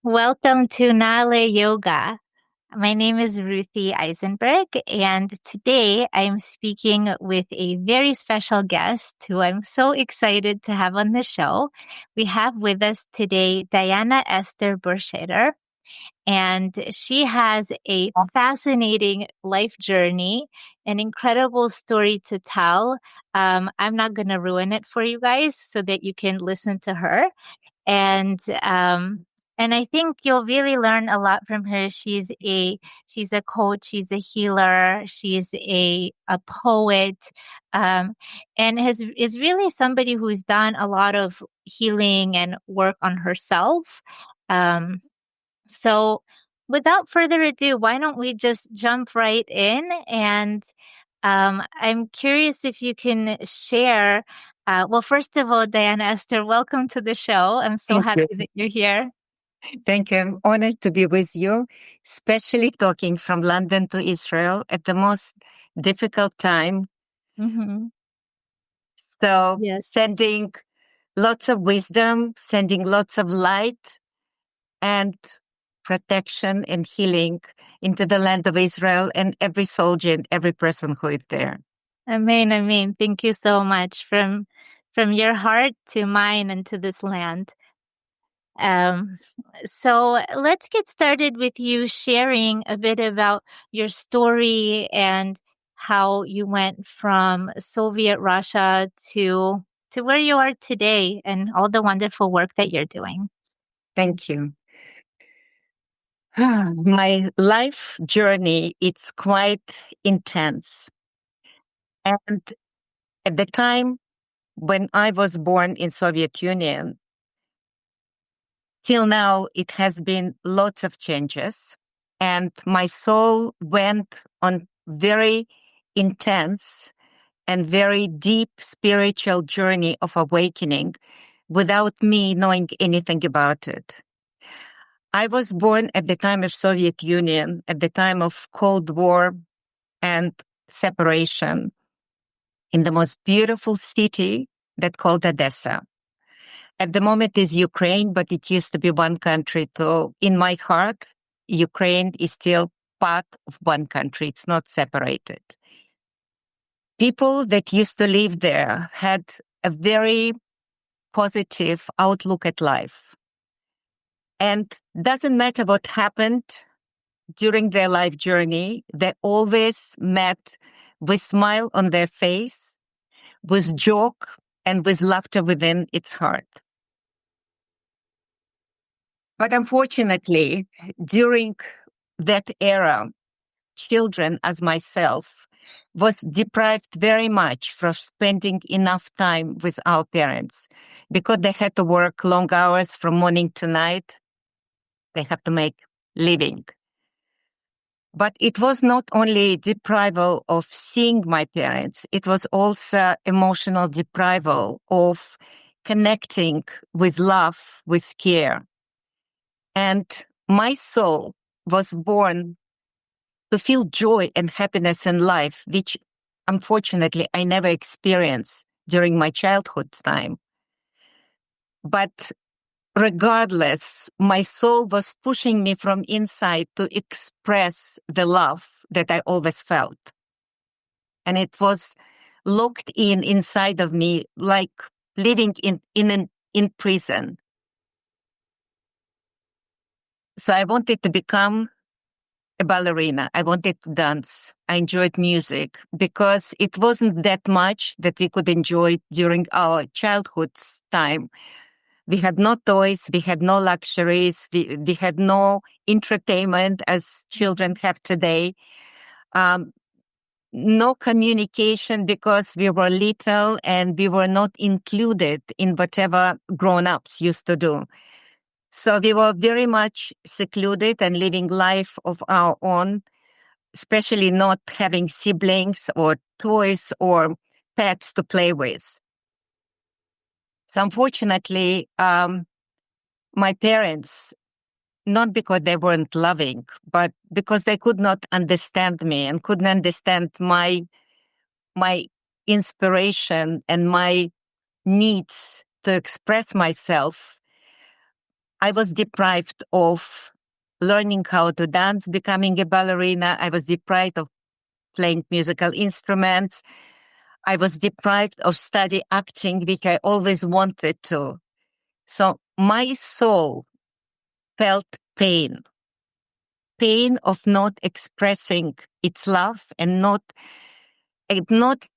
Welcome to Nale Yoga. My name is Ruthie Eisenberg, and today I'm speaking with a very special guest who I'm so excited to have on the show. We have with us today Diana Esther Berschader, and she has a fascinating life journey, an incredible story to tell. I'm not going to ruin it for you guys so that you can listen to her and I think you'll really learn a lot from her. She's a coach, she's a healer, she's a poet, and is really somebody who's done a lot of healing and work on herself. So without further ado, why don't we just jump right in? And I'm curious if you can share. Well, first of all, Diana Esther, welcome to the show. I'm so Thank happy you. that you're here. Thank you. I'm honored to be with you, especially talking from London to Israel at the most difficult time. Mm-hmm. So, Yes. sending lots of wisdom, sending lots of light and protection and healing into the land of Israel and every soldier and every person who is there. Amen. Amen. Thank you so much from your heart to mine and to this land. Um, so let's get started with you sharing a bit about your story and how you went from Soviet Russia to where you are today and all the wonderful work that you're doing. Thank you. My life journey, it's quite intense. And at the time when I was born in Soviet Union, till now, it has been lots of changes. And my soul went on very intense and very deep spiritual journey of awakening without me knowing anything about it. I was born at the time of Soviet Union, at the time of Cold War and separation in the most beautiful city that called Odessa. At the moment is Ukraine, but it used to be one country. So in my heart, Ukraine is still part of one country. It's not separated. People that used to live there had a very positive outlook at life. And doesn't matter what happened during their life journey, they always met with smile on their face, with joke and with laughter within its heart. But unfortunately, during that era, children as myself was deprived very much from spending enough time with our parents because they had to work long hours from morning to night. They have to make living. But it was not only deprival of seeing my parents, it was also emotional deprival of connecting with love, with care. And my soul was born to feel joy and happiness in life, which unfortunately I never experienced during my childhood time. But regardless, my soul was pushing me from inside to express the love that I always felt. And it was locked inside of me, like living in prison. So I wanted to become a ballerina. I wanted to dance. I enjoyed music because it wasn't that much that we could enjoy during our childhood time. We had no toys, we had no luxuries, we had no entertainment as children have today. No communication because we were little and we were not included in whatever grown-ups used to do. So we were very much secluded and living life of our own, especially not having siblings or toys or pets to play with. So unfortunately, my parents, not because they weren't loving, but because they could not understand me and couldn't understand my inspiration and my needs to express myself, I was deprived of learning how to dance, becoming a ballerina. I was deprived of playing musical instruments. I was deprived of study acting, which I always wanted to. So my soul felt pain of not expressing its love and not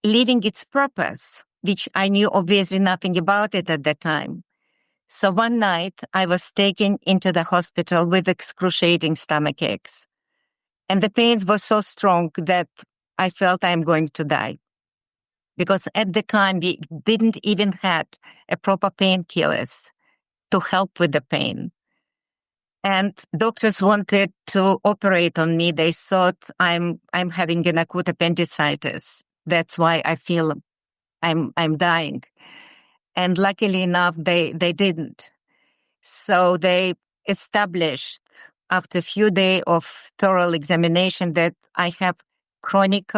living its purpose, which I knew obviously nothing about it at that time. So one night I was taken into the hospital with excruciating stomach aches. And the pains were so strong that I felt I'm going to die. Because at the time we didn't even have a proper painkillers to help with the pain. And doctors wanted to operate on me. They thought I'm having an acute appendicitis. That's why I feel I'm dying. And luckily enough, they didn't. So they established after a few days of thorough examination that I have chronic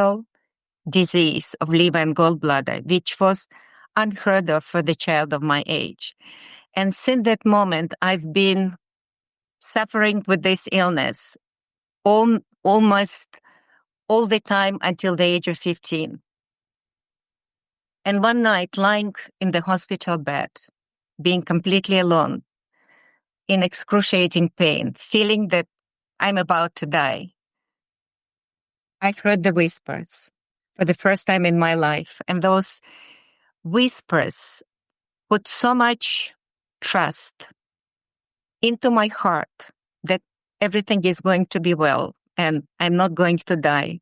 disease of liver and gallbladder, which was unheard of for the child of my age. And since that moment, I've been suffering with this illness almost all the time until the age of 15. And one night, lying in the hospital bed, being completely alone, in excruciating pain, feeling that I'm about to die, I heard the whispers for the first time in my life. And those whispers put so much trust into my heart that everything is going to be well and I'm not going to die.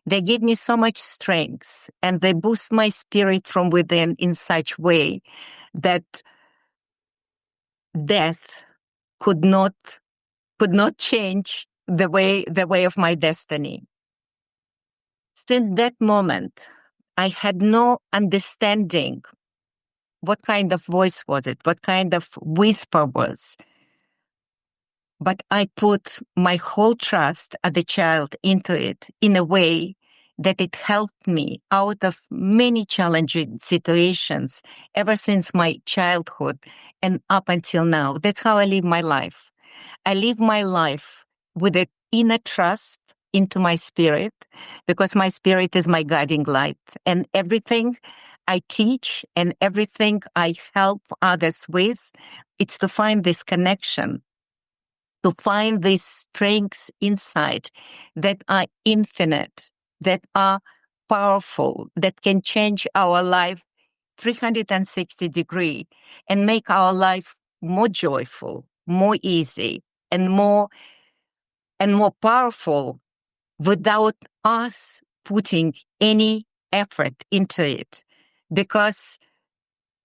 They give me so much strength and they boost my spirit from within in such way that death could not change the way of my destiny. Since that moment, I had no understanding what kind of voice was it, what kind of whisper was. But I put my whole trust as a child into it in a way that it helped me out of many challenging situations ever since my childhood and up until now. That's how I live my life. I live my life with an inner trust into my spirit because my spirit is my guiding light. And everything I teach and everything I help others with, it's to find this connection, to find these strengths inside that are infinite, that are powerful, that can change our life 360 degree and make our life more joyful, more easy, and more powerful without us putting any effort into it. Because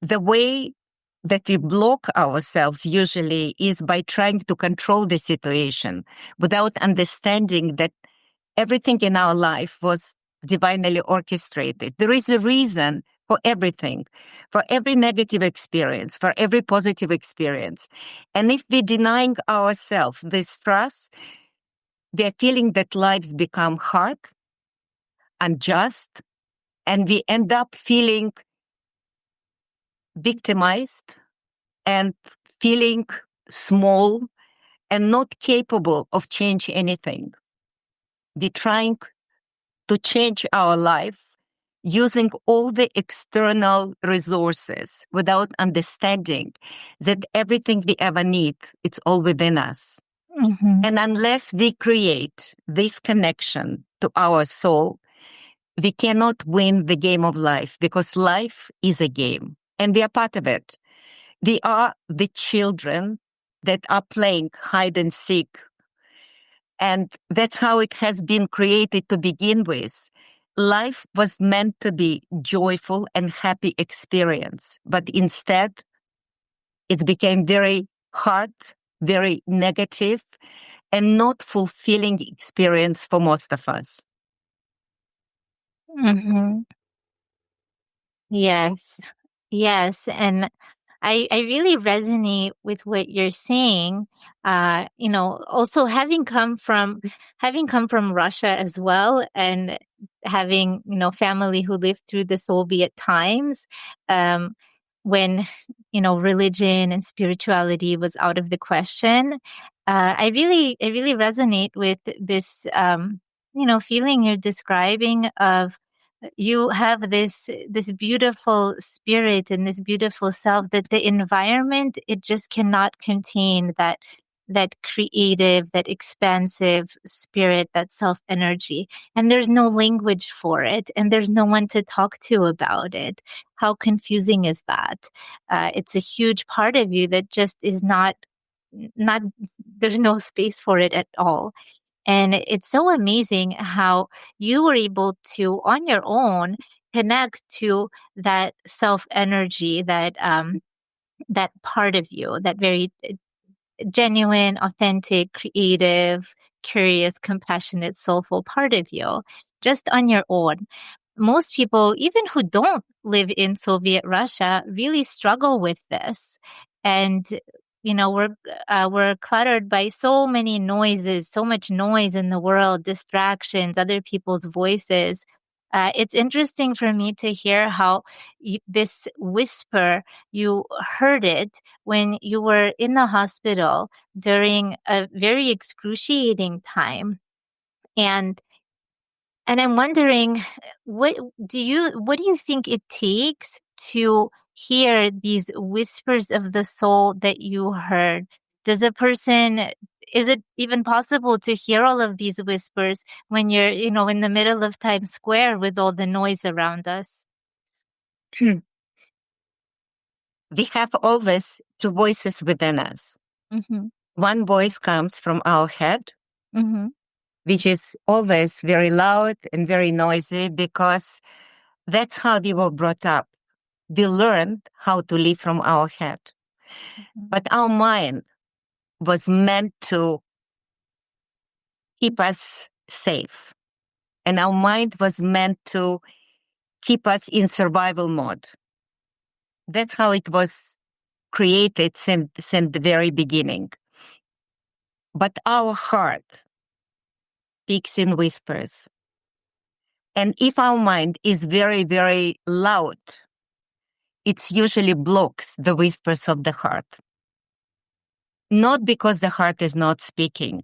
the way that we block ourselves usually is by trying to control the situation without understanding that everything in our life was divinely orchestrated. There is a reason for everything, for every negative experience, for every positive experience. And if we're denying ourselves this trust, we're feeling that lives become hard, unjust, and we end up feeling victimized and feeling small and not capable of change anything. We're trying to change our life using all the external resources without understanding that everything we ever need, it's all within us. Mm-hmm. And unless we create this connection to our soul, we cannot win the game of life because life is a game and we are part of it. We are the children that are playing hide and seek. And that's how it has been created to begin with. Life was meant to be joyful and happy experience, but instead it became very hard, very negative, and not fulfilling experience for most of us. Mm-hmm. Yes. Yes. And I really resonate with what you're saying. Also having come from Russia as well, and having family who lived through the Soviet times. Um, when, religion and spirituality was out of the question. I really resonate with this, feeling you're describing of you have this beautiful spirit and this beautiful self that the environment, it just cannot contain that creative, that expansive spirit, that self energy. And there's no language for it, and there's no one to talk to about it. How confusing is that? It's a huge part of you that just is not, there's no space for it at all. And it's so amazing how you were able to, on your own, connect to that self energy, that part of you, that very genuine, authentic, creative, curious, compassionate, soulful part of you, just on your own. Most people, even who don't live in Soviet Russia, really struggle with this. And we're cluttered by so many noises, so much noise in the world, distractions, other people's voices. It's interesting for me to hear how this whisper, you heard it when you were in the hospital during a very excruciating time. And I'm wondering, what do you think it takes to hear these whispers of the soul that you heard? Is it even possible to hear all of these whispers when you're, in the middle of Times Square with all the noise around us? We have always two voices within us. Mm-hmm. One voice comes from our head, Mm-hmm. which is always very loud and very noisy because that's how we were brought up. We learned how to live from our head. But our mind was meant to keep us safe. And our mind was meant to keep us in survival mode. That's how it was created since the very beginning. But our heart speaks in whispers. And if our mind is very, very loud, it usually blocks the whispers of the heart. Not because the heart is not speaking,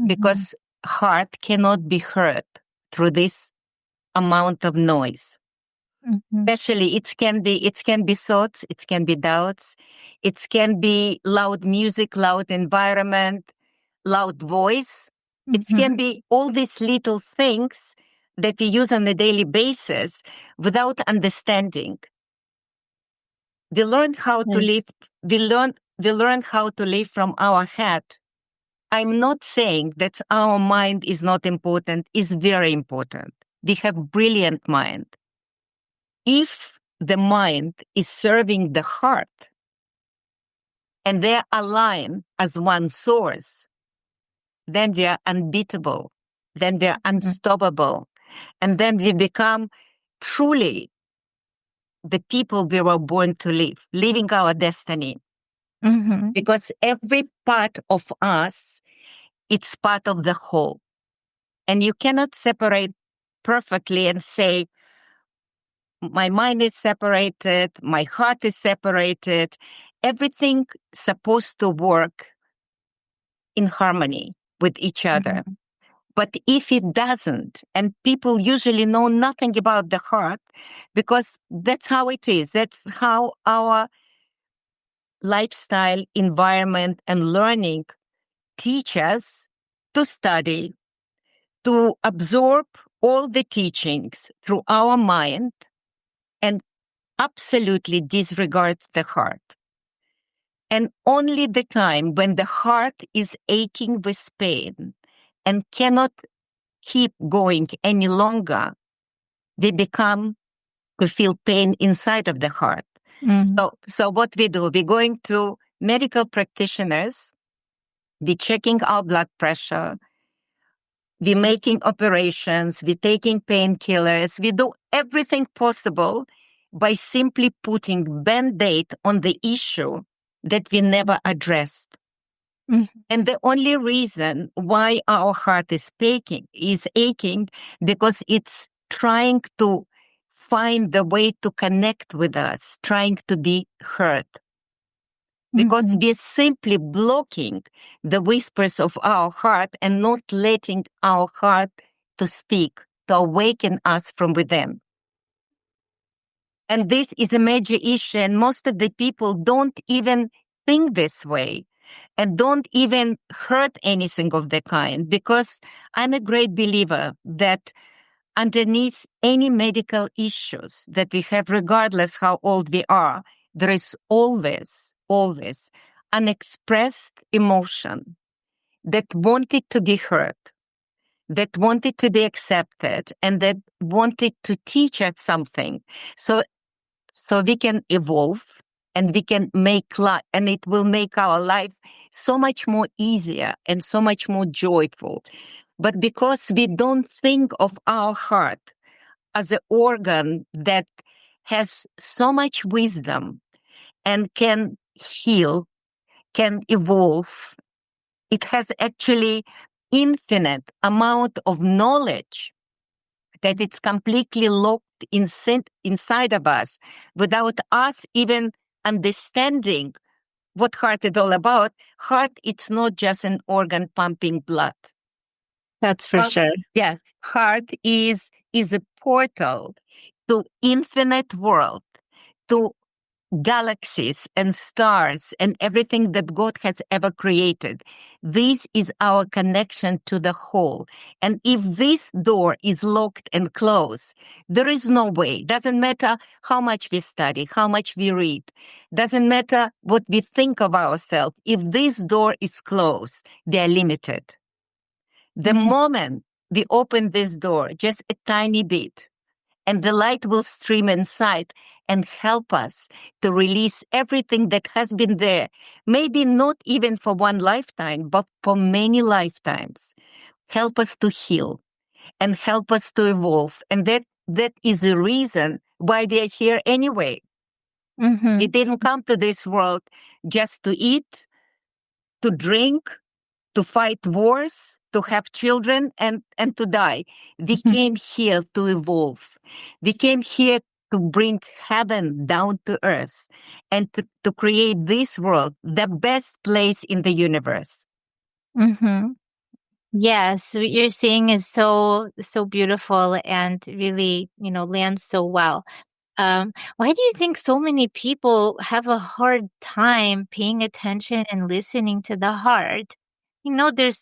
because heart cannot be heard through this amount of noise. Mm-hmm. Especially it can be thoughts, it can be doubts, it can be loud music, loud environment, loud voice. It Mm-hmm. can be all these little things that we use on a daily basis without understanding. We learn how to Right. live. We learn how to live from our head. I'm not saying that our mind is not important. It's very important. We have brilliant mind. If the mind is serving the heart and they align as one source, then we are unbeatable. Then we are unstoppable. And then we become truly the people we were born to live, living our destiny. Mm-hmm. Because every part of us, it's part of the whole. And you cannot separate perfectly and say, my mind is separated, my heart is separated. Everything supposed to work in harmony with each other. Mm-hmm. But if it doesn't, and people usually know nothing about the heart, because that's how it is. That's how our lifestyle, environment, and learning teach us to study, to absorb all the teachings through our mind and absolutely disregards the heart. And only the time when the heart is aching with pain and cannot keep going any longer, they become to feel pain inside of the heart. Mm-hmm. So what we do, we're going to medical practitioners, we're checking our blood pressure, we're making operations, we're taking painkillers, we do everything possible by simply putting Band-Aid on the issue that we never addressed. Mm-hmm. And the only reason why our heart is aching because it's trying to find the way to connect with us, trying to be heard. Because we're simply blocking the whispers of our heart and not letting our heart to speak, to awaken us from within. And this is a major issue, and most of the people don't even think this way and don't even hurt anything of the kind, because I'm a great believer that underneath any medical issues that we have, regardless how old we are, there is always unexpressed emotion that wanted to be heard, that wanted to be accepted, and that wanted to teach us something. So we can evolve and we can make life, and it will make our life so much more easier and so much more joyful. But because we don't think of our heart as an organ that has so much wisdom and can heal, can evolve, it has actually infinite amount of knowledge that it's completely locked inside of us without us even understanding what heart is all about. Heart, it's not just an organ pumping blood. That's for sure. Yes, heart is a portal to infinite world, to galaxies and stars and everything that God has ever created. This is our connection to the whole. And if this door is locked and closed, there is no way. Doesn't matter how much we study, how much we read. Doesn't matter what we think of ourselves. If this door is closed, we are limited. The moment we open this door, just a tiny bit, and the light will stream inside and help us to release everything that has been there, maybe not even for one lifetime, but for many lifetimes. Help us to heal and help us to evolve. And that is the reason why we are here anyway. We didn't come to this world just to eat, to drink, to fight wars, to have children, and to die. We came here to evolve. We came here to bring heaven down to earth and to create this world, the best place in the universe. Yes, what you're saying is so beautiful and really, lands so well. Why do you think so many people have a hard time paying attention and listening to the heart? There's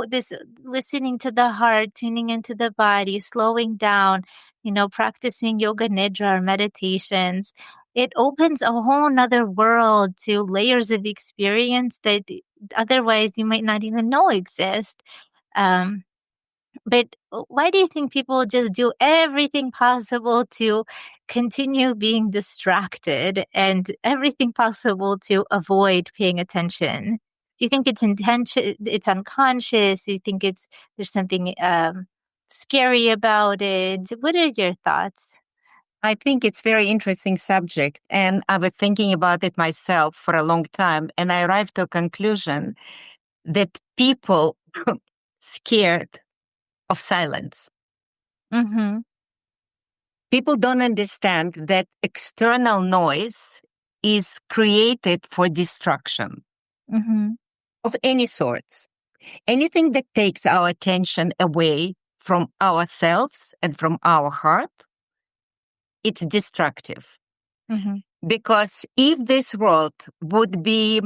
this listening to the heart, tuning into the body, slowing down, practicing yoga nidra or meditations. It opens a whole nother world to layers of experience that otherwise you might not even know exist. Um, but why do you think people just do everything possible to continue being distracted and everything possible to avoid paying attention? Do you think it's intention? It's unconscious? Do you think there's something scary about it? What are your thoughts? I think it's very interesting subject, and I was thinking about it myself for a long time, and I arrived to a conclusion that people scared of silence. People don't understand that external noise is created for distraction of any sorts. Anything that takes our attention away from ourselves and from our heart, it's destructive. Because if this world would be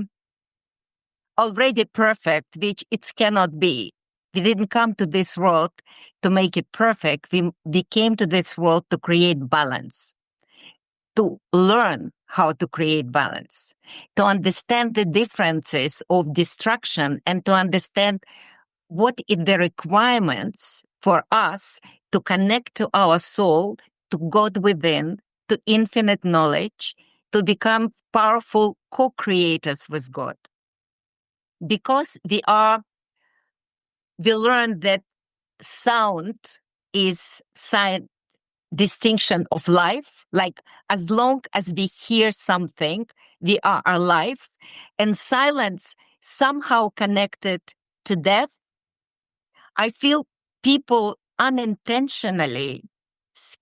already perfect, which it cannot be, we didn't come to this world to make it perfect. We came to this world to create balance, to learn how to create balance, to understand the differences of distraction, and to understand what is the requirements for us to connect to our soul, to God within, to infinite knowledge, to become powerful co-creators with God. Because we learn that sound is distinction of life. Like, as long as we hear something, we are alive. And silence somehow connected to death. I feel people unintentionally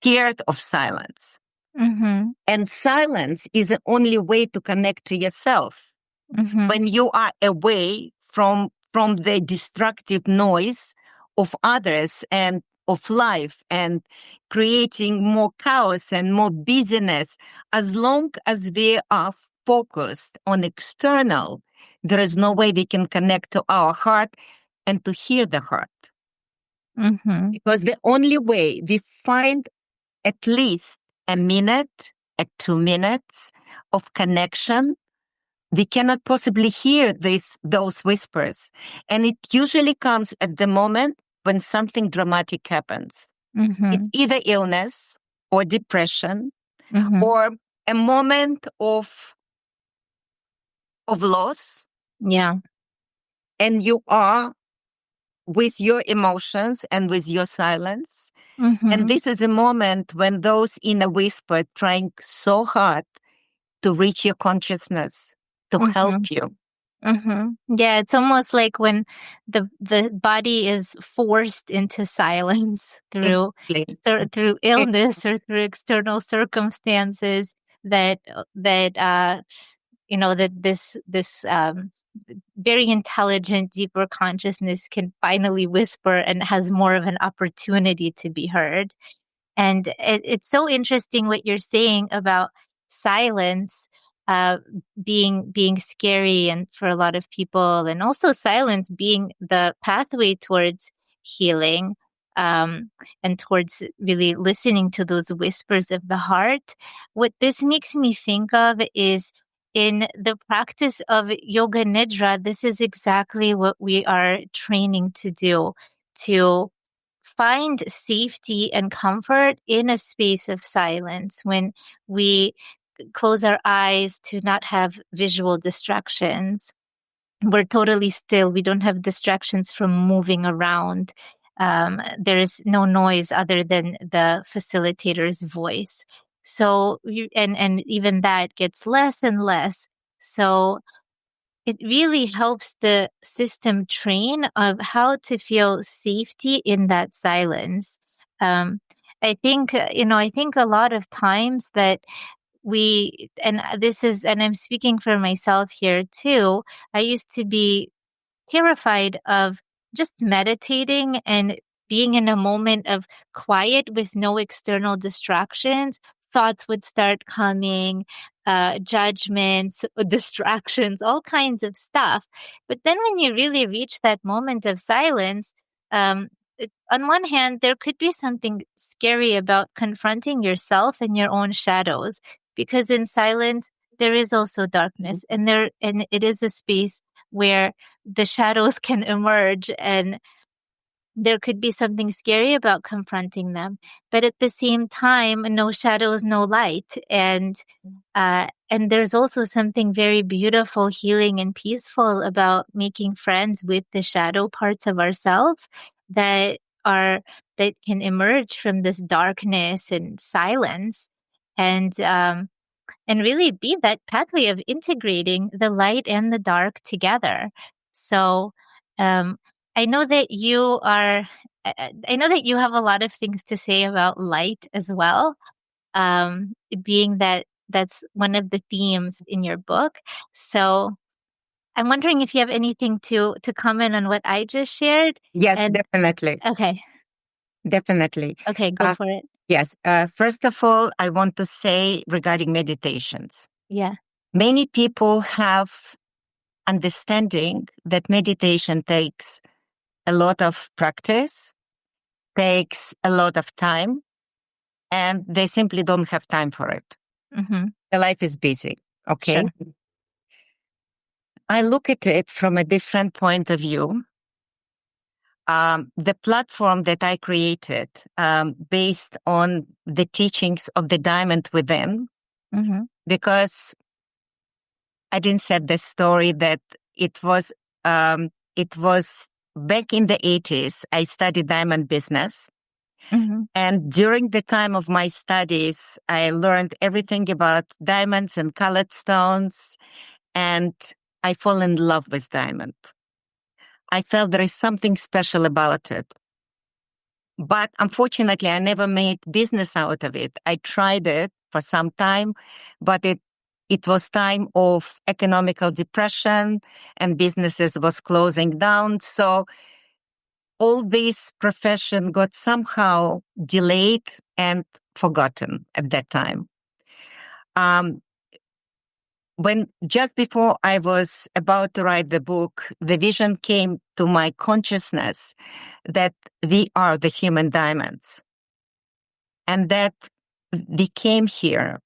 scared of silence. Mm-hmm. And silence is the only way to connect to yourself. Mm-hmm. When you are away from the destructive noise of others and of life and creating more chaos and more busyness, as long as we are focused on external, there is no way we can connect to our heart and to hear the heart. Mm-hmm. Because the only way we find at least a minute, 2 minutes of connection, we cannot possibly hear those whispers. And it usually comes at the moment when something dramatic happens. It's Mm-hmm. either illness or depression Mm-hmm. or a moment of loss, Yeah. and you are with your emotions and with your silence. And Mm-hmm. this is the moment when those inner whisper trying so hard to reach your consciousness, to help Mm-hmm. you. Mm-hmm. Yeah, it's almost like when the body is forced into silence through Exactly. through illness or through external circumstances that that this very intelligent deeper consciousness can finally whisper and has more of an opportunity to be heard. And it's so interesting what you're saying about silence uh, being scary and for a lot of people, and also silence being the pathway towards healing, um, and towards really listening to those whispers of the heart. What this makes me think of is in the practice of yoga nidra, this is exactly what we are training to do, to find safety and comfort in a space of silence when we close our eyes to not have visual distractions. We're totally still. We don't have distractions from moving around. There is no noise other than the facilitator's voice. So and even that gets less and less. So it really helps the system train of how to feel safety in that silence. Um, I think a lot of times that and I'm speaking for myself here too. I used to be terrified of just meditating and being in a moment of quiet with no external distractions. Thoughts would start coming, judgments, distractions, all kinds of stuff. But then when you really reach that moment of silence, on one hand, there could be something scary about confronting yourself and your own shadows, because in silence, there is also darkness, and it is a space where the shadows can emerge, and there could be something scary about confronting them. But at the same time, no shadows, no light. And there's also something very beautiful, healing, and peaceful about making friends with the shadow parts of ourselves that are that can emerge from this darkness and silence. And really be that pathway of integrating the light and the dark together. So, um, I know that you are, I know that you have a lot of things to say about light as well, being that that's one of the themes in your book. So, I'm wondering if you have anything to comment on what I just shared. Yes, And definitely. okay, Definitely. okay, go Uh, for it. yes. First of all, I want to say regarding meditations, Yeah. many people have understanding that meditation takes a lot of practice, takes a lot of time, and they simply don't have time for it. Mm-hmm. Their life is busy. Okay. Sure. I look at it from a different point of view. The platform that I created, based on the teachings of the diamond within, Mm-hmm. because I didn't set the story that it was, it was back in the 80s. I studied diamond business. Mm-hmm. And during the time of my studies, I learned everything about diamonds and colored stones. And I fall in love with diamond. I felt there is something special about it. But unfortunately, I never made business out of it. I tried it for some time, but it was time of economical depression and businesses was closing down. So all this profession got somehow delayed and forgotten at that time. When just before I was about to write the book, the vision came to my consciousness that we are the human diamonds and that we came here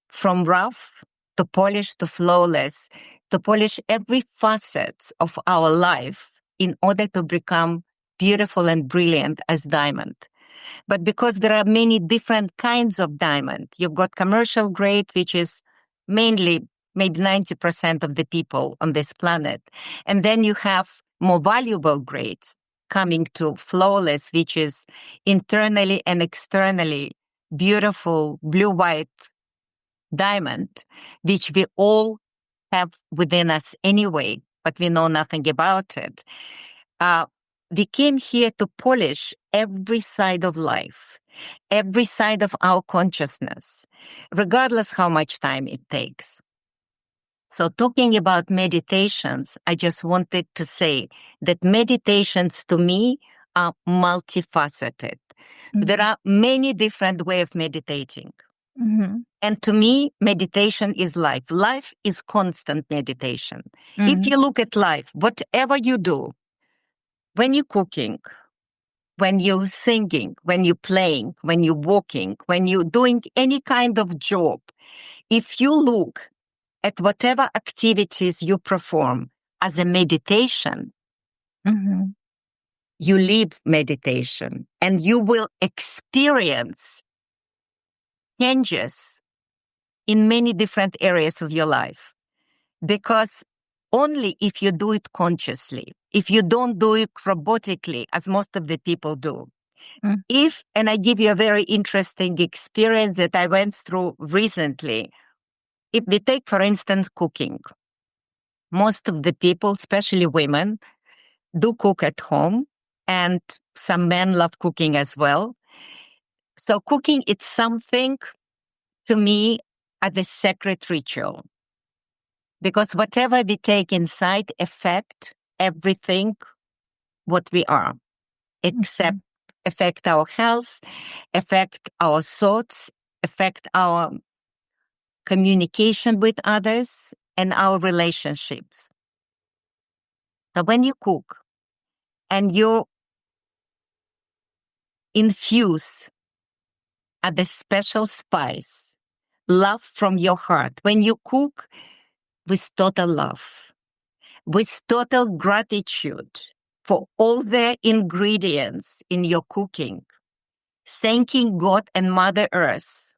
from rough to polished to flawless, to polish every facet of our life in order to become beautiful and brilliant as diamond. But because there are many different kinds of diamond, you've got commercial grade, which is mainly maybe 90% of the people on this planet. And then you have more valuable grades coming to flawless, which is internally and externally beautiful blue-white diamond, which we all have within us anyway, but we know nothing about it. We came here to polish every side of life, every side of our consciousness, regardless how much time it takes. So talking about meditations, I just wanted to say that meditations to me are multifaceted. There are many different ways of meditating. Mm-hmm. And to me, meditation is life. Life is constant meditation. If you look at life, whatever you do, when you're cooking, when you're singing, when you're playing, when you're walking, when you're doing any kind of job, if you look at whatever activities you perform as a meditation, you live meditation and you will experience changes in many different areas of your life. Because only if you do it consciously, if you don't do it robotically, as most of the people do, and I give you a very interesting experience that I went through recently. If we take, for instance, cooking, most of the people, especially women, do cook at home, and some men love cooking as well. So cooking, it's something to me as a sacred ritual. Because whatever we take inside affect everything what we are, except affect our health, affect our thoughts, affect our communication with others, and our relationships. So when you cook and you infuse a special spice, love from your heart, when you cook with total love, with total gratitude for all the ingredients in your cooking, thanking God and Mother Earth,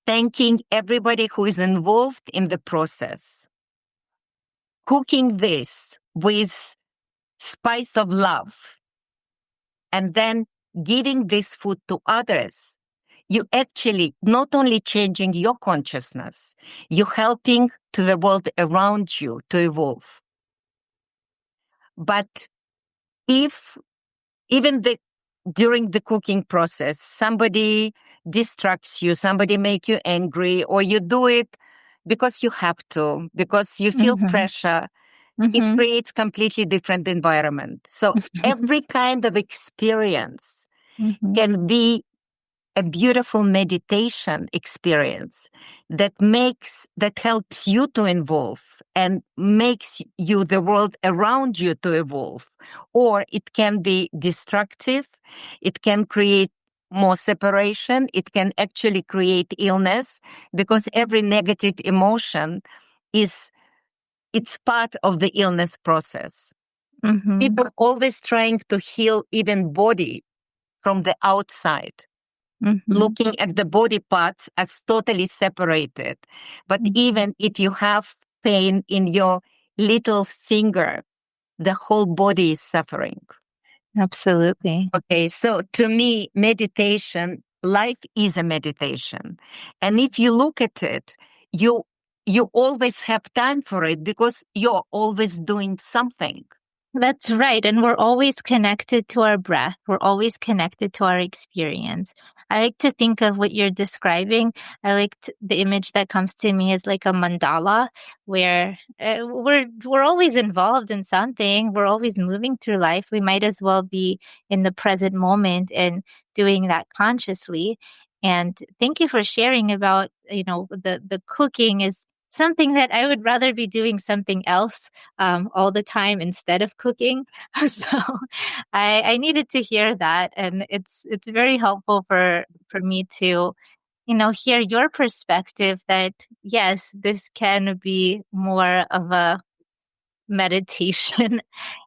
thanking everybody who is involved in the process, cooking this with spice of love, and then giving this food to others, you actually not only changing your consciousness, you're helping to the world around you to evolve. But if even during the cooking process, somebody distracts you, somebody make you angry, or you do it because you have to, because you feel pressure, it creates completely different environment. So every kind of experience can be a beautiful meditation experience that helps you to evolve and makes you the world around you to evolve. Or it can be destructive. It can create more separation. It can actually create illness because every negative emotion it's part of the illness process. People always trying to heal even body from the outside. Looking at the body parts as totally separated. But even if you have pain in your little finger, the whole body is suffering. Absolutely. Okay, so to me, meditation, life is a meditation. And if you look at it, you always have time for it because you're always doing something. That's right. And we're always connected to our breath. We're always connected to our experience. I like to think of what you're describing. The image that comes to me is like a mandala where we're always involved in something. We're always moving through life. We might as well be in the present moment and doing that consciously. And thank you for sharing about, the cooking is something that I would rather be doing something else all the time instead of cooking. So I needed to hear that, and it's very helpful for me to hear your perspective that yes, this can be more of a meditation,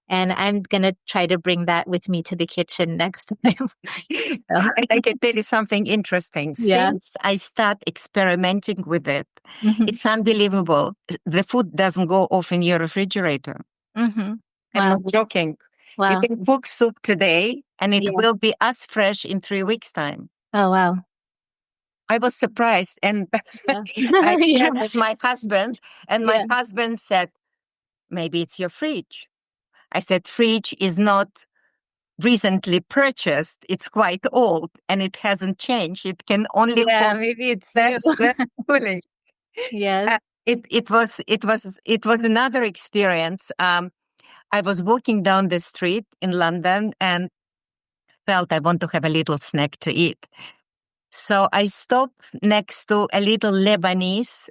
and I'm gonna try to bring that with me to the kitchen next time. So And I can tell you something interesting. yeah. Since I start experimenting with it, Hmm. it's unbelievable. The food doesn't go off in your refrigerator. Hmm. I'm Wow. not joking. You Wow. can cook soup today and it Yeah. will be as fresh in 3 weeks' time. Oh wow. I was surprised and Yeah. I Yeah. shared with my husband, and my Yeah. husband said, maybe it's your fridge. I said, fridge is not recently purchased. It's quite old and it hasn't changed. It can only Yeah. hold Maybe it's you. less cooling. Yes. It was another experience. I was walking down the street in London and felt I want to have a little snack to eat. So I stopped next to a little Lebanese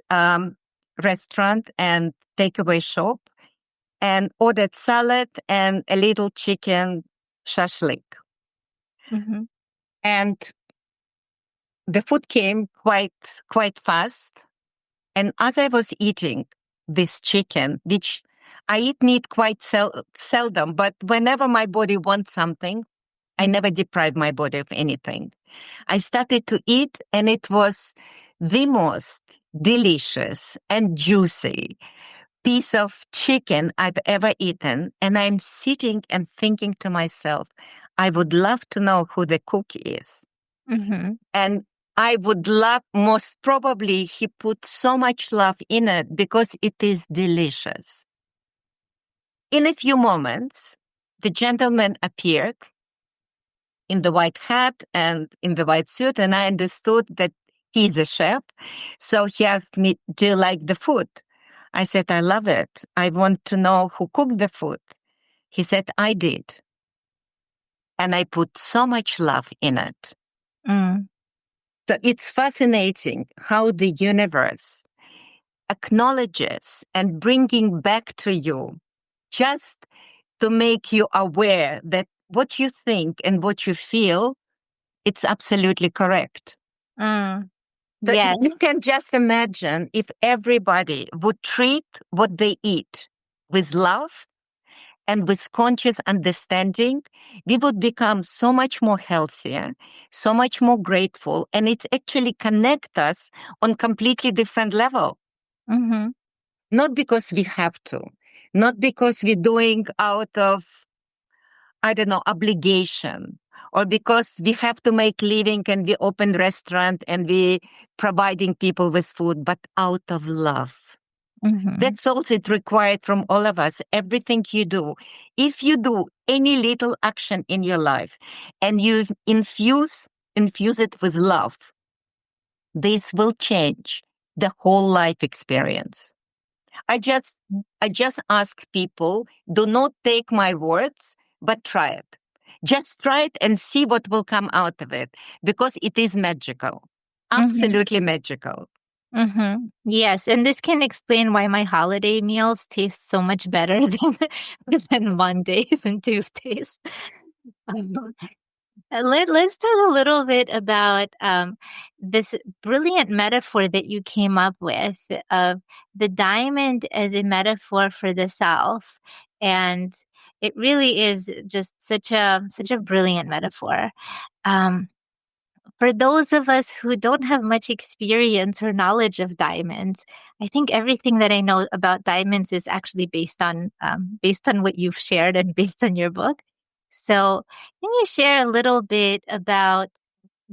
restaurant and takeaway shop and ordered salad and a little chicken shashlik. Hmm. And the food came quite fast. And as I was eating this chicken, which I eat meat quite seldom, but whenever my body wants something, I never deprive my body of anything. I started to eat, and it was the most delicious and juicy piece of chicken I've ever eaten. And I'm sitting and thinking to myself, I would love to know who the cook is. Hmm. And I would love, most probably, he put so much love in it because it is delicious. In a few moments, the gentleman appeared in the white hat and in the white suit, and I understood that he's a chef. So he asked me, do you like the food? I said, I love it. I want to know who cooked the food. He said, I did. And I put so much love in it. Mm. So it's fascinating how the universe acknowledges and bringing back to you just to make you aware that what you think and what you feel, it's absolutely correct. Mm. So Yes. you can just imagine if everybody would treat what they eat with love and with conscious understanding, we would become so much more healthier, so much more grateful, and it actually connect us on completely different level. Hmm. Not because we have to, not because we're doing out of, I don't know, obligation, or because we have to make living and we open restaurant and we providing people with food, but out of love. Hmm. That's all it required from all of us. Everything you do, if you do any little action in your life and you infuse it with love, this will change the whole life experience. I just I just ask people, do not take my words, but try it. Just try it and see what will come out of it because it is magical. Hmm. Absolutely magical. Hmm. Yes, and this can explain why my holiday meals taste so much better than Mondays and Tuesdays. Um, let's talk a little bit about this brilliant metaphor that you came up with of the diamond as a metaphor for the self, and it really is just such a brilliant metaphor. Um, for those of us who don't have much experience or knowledge of diamonds, I think everything that I know about diamonds is actually based on what you've shared and based on your book. So, can you share a little bit about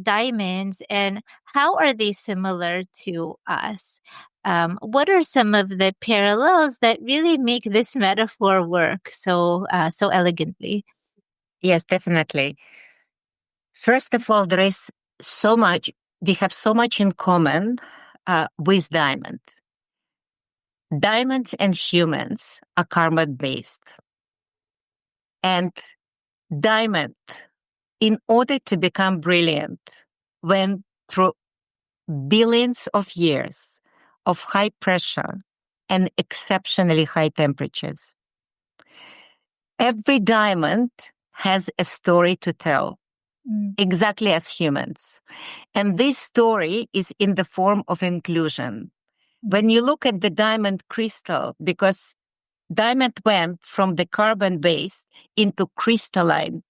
diamonds and how are they similar to us? What are some of the parallels that really make this metaphor work so elegantly? Yes, definitely. First of all, there is so much, we have so much in common with diamond. Diamonds and humans are karma based. And diamond, in order to become brilliant, went through billions of years of high pressure and exceptionally high temperatures. Every diamond has a story to tell, exactly as humans. And this story is in the form of inclusion. When you look at the diamond crystal, because diamond went from the carbon base into crystalline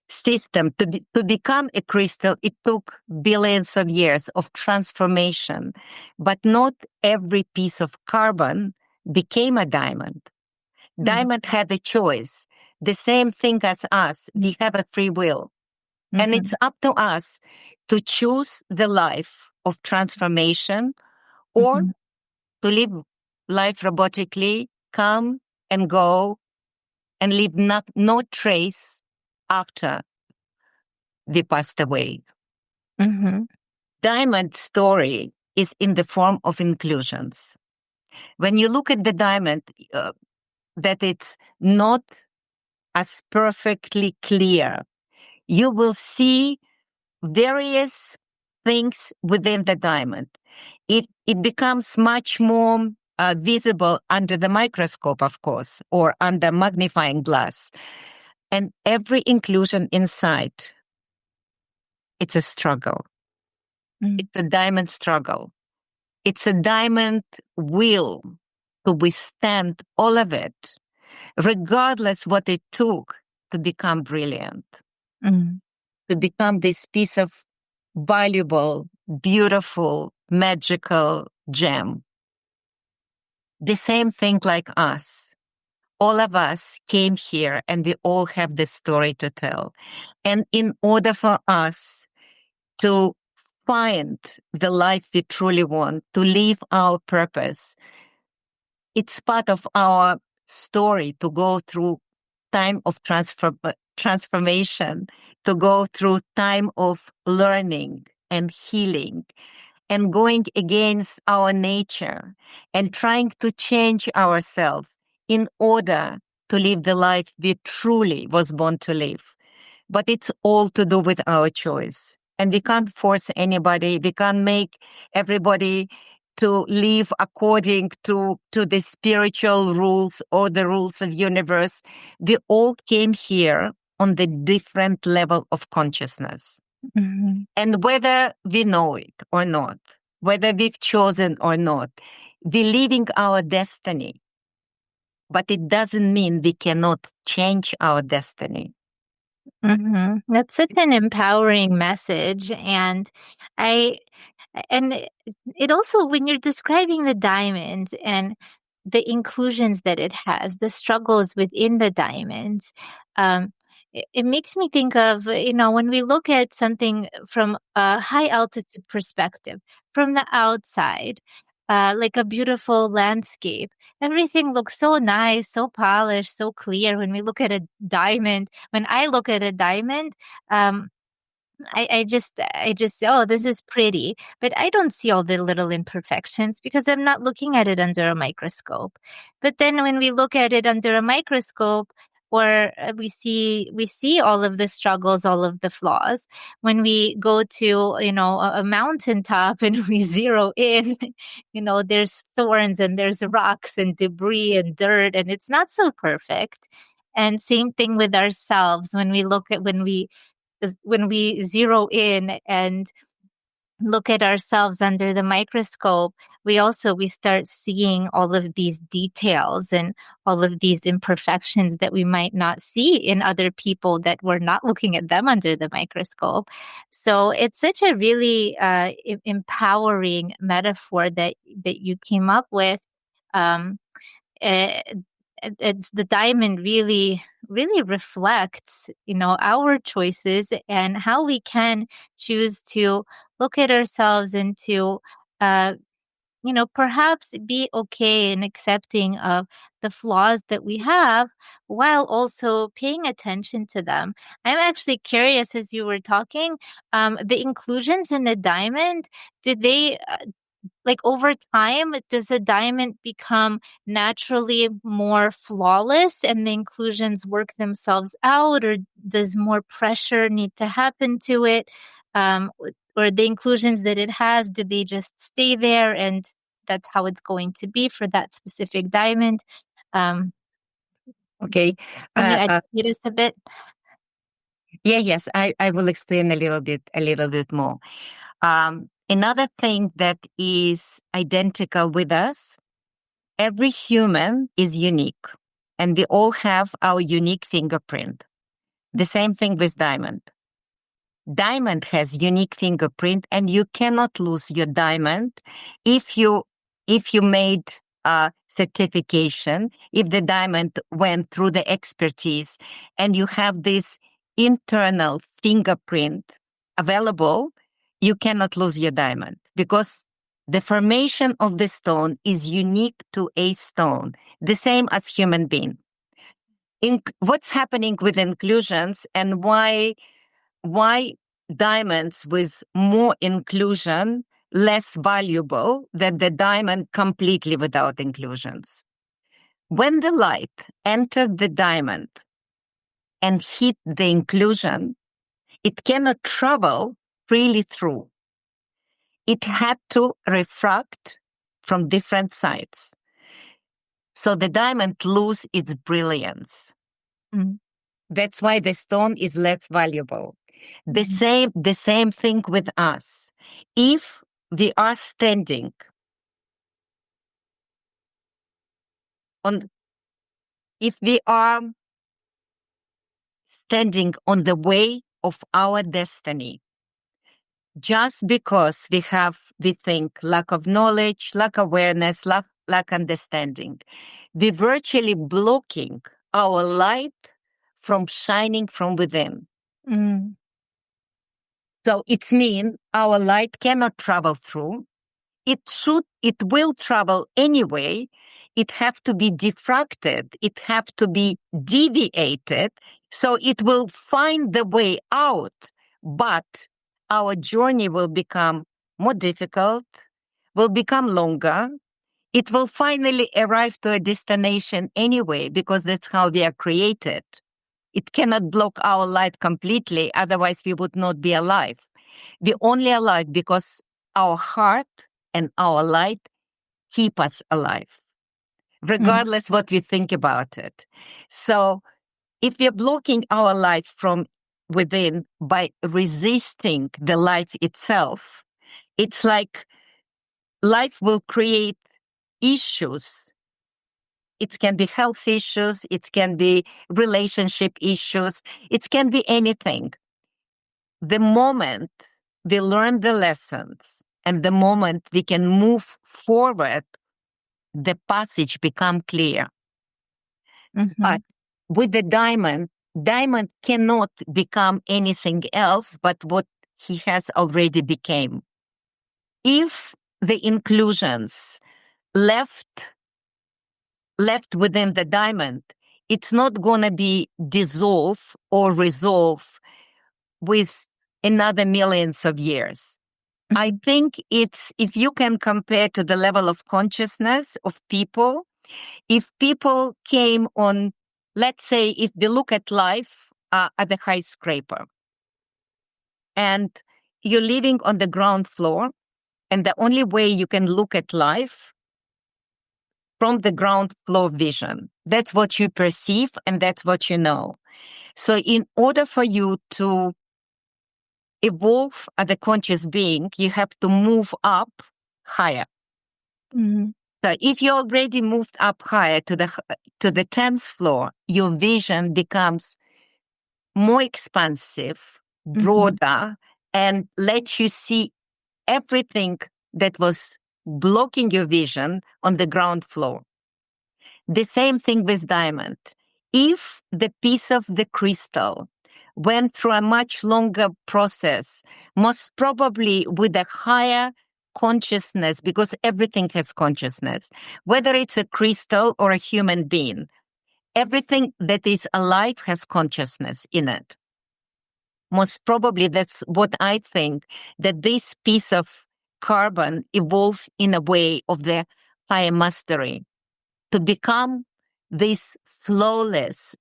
system. To become a crystal, it took billions of years of transformation, but not every piece of carbon became a diamond. Diamond had a choice. The same thing as us. We have a free will. And it's up to us to choose the life of transformation or to live life robotically, come and go, and leave no trace after we passed away. Mm-hmm. Diamond story is in the form of inclusions. When you look at the diamond, that it's not as perfectly clear, you will see various things within the diamond. It becomes much more visible under the microscope, of course, or under magnifying glass. And every inclusion inside, it's a struggle. It's a diamond struggle. It's a diamond will to withstand all of it, regardless what it took to become brilliant, to become this piece of valuable, beautiful, magical gem. The same thing like us. All of us came here and we all have this story to tell. And in order for us to find the life we truly want, to live our purpose, it's part of our story to go through time of transformation, to go through time of learning and healing and going against our nature and trying to change ourselves in order to live the life we truly was born to live. But it's all to do with our choice. And we can't force anybody. We can't make everybody to live according to the spiritual rules or the rules of universe. We all came here on the different level of consciousness. Mm-hmm. And whether we know it or not, whether we've chosen or not, we're living our destiny. But it doesn't mean we cannot change our destiny. Mm-hmm. That's such an empowering message. I and it also, when you're describing the diamond and the inclusions that it has, the struggles within the diamonds, it makes me think of, when we look at something from a high altitude perspective, from the outside, like a beautiful landscape. Everything looks so nice, so polished, so clear. When we look at a diamond, when I look at a diamond, um, I just, oh, this is pretty, but I don't see all the little imperfections because I'm not looking at it under a microscope. But then when we look at it under a microscope, or we see all of the struggles, all of the flaws. When we go to, a mountaintop and we zero in, there's thorns and there's rocks and debris and dirt, and it's not so perfect. And same thing with ourselves when we zero in and look at ourselves under the microscope, we start seeing all of these details and all of these imperfections that we might not see in other people that we're not looking at them under the microscope. So it's such a really empowering metaphor that you came up with. Um, eh, it's the diamond really reflects, our choices and how we can choose to look at ourselves and to uh, perhaps be okay and accepting of the flaws that we have while also paying attention to them. I'm actually curious as you were talking, the inclusions in the diamond, did they like over time, does the diamond become naturally more flawless and the inclusions work themselves out, or does more pressure need to happen to it? Or the inclusions that it has, do they just stay there and that's how it's going to be for that specific diamond? Um, Okay. can you Uh, uh, educate us a bit? yes, I will explain a little bit more. Another thing that is identical with us, every human is unique, and we all have our unique fingerprint. The same thing with diamond. Diamond has unique fingerprint, and you cannot lose your diamond if you made a certification, if the diamond went through the expertise, and you have this internal fingerprint available, you cannot lose your diamond because the formation of the stone is unique to a stone, the same as human being. What's happening with inclusions and why diamonds with more inclusion less valuable than the diamond completely without inclusions? When the light entered the diamond and hit the inclusion, it cannot travel freely through. It had to refract from different sides. So the diamond lose its brilliance. Mm, That's why the stone is less valuable. The mhm, same thing with us. If we are standing on, if we are standing on the way of our destiny, just because we think lack of knowledge, lack awareness, lack understanding, we virtually blocking our light from shining from within. mm, So it means our light cannot travel through. It will travel anyway. It have to be diffracted. It have to be deviated. So it will find the way out, but our journey will become more difficult, will become longer. It will finally arrive to a destination anyway, because that's how we are created. It cannot block our light completely. Otherwise we would not be alive. We're only alive because our heart and our light keep us alive, mm, regardless what we think about it. So if we're blocking our life from within by resisting the life itself, it's like life will create issues. It can be health issues. It can be relationship issues. It can be anything. The moment we learn the lessons and the moment we can move forward, the passage become clear. But mhm, with the diamond cannot become anything else but what he has already became. If the inclusions left within the diamond, it's not going to be dissolve or resolve with another millions of years. I mhm, think it's, if you can compare to the level of consciousness of people, if people came on, let's say, if we look at life at the skyscraper and you're living on the ground floor, and the only way you can look at life from the ground floor vision, that's what you perceive and that's what you know. So in order for you to evolve as a conscious being, you have to move up higher. mhm, So if you already moved up higher to the 10th floor, your vision becomes more expansive, mhm, broader, and lets you see everything that was blocking your vision on the ground floor. The same thing with diamond. If the piece of the crystal went through a much longer process, most probably with a higher consciousness, because everything has consciousness, whether it's a crystal or a human being. Everything that is alive has consciousness in it. Most probably, that's what I think, that this piece of carbon evolved in a way of the higher mastery to become this flawless,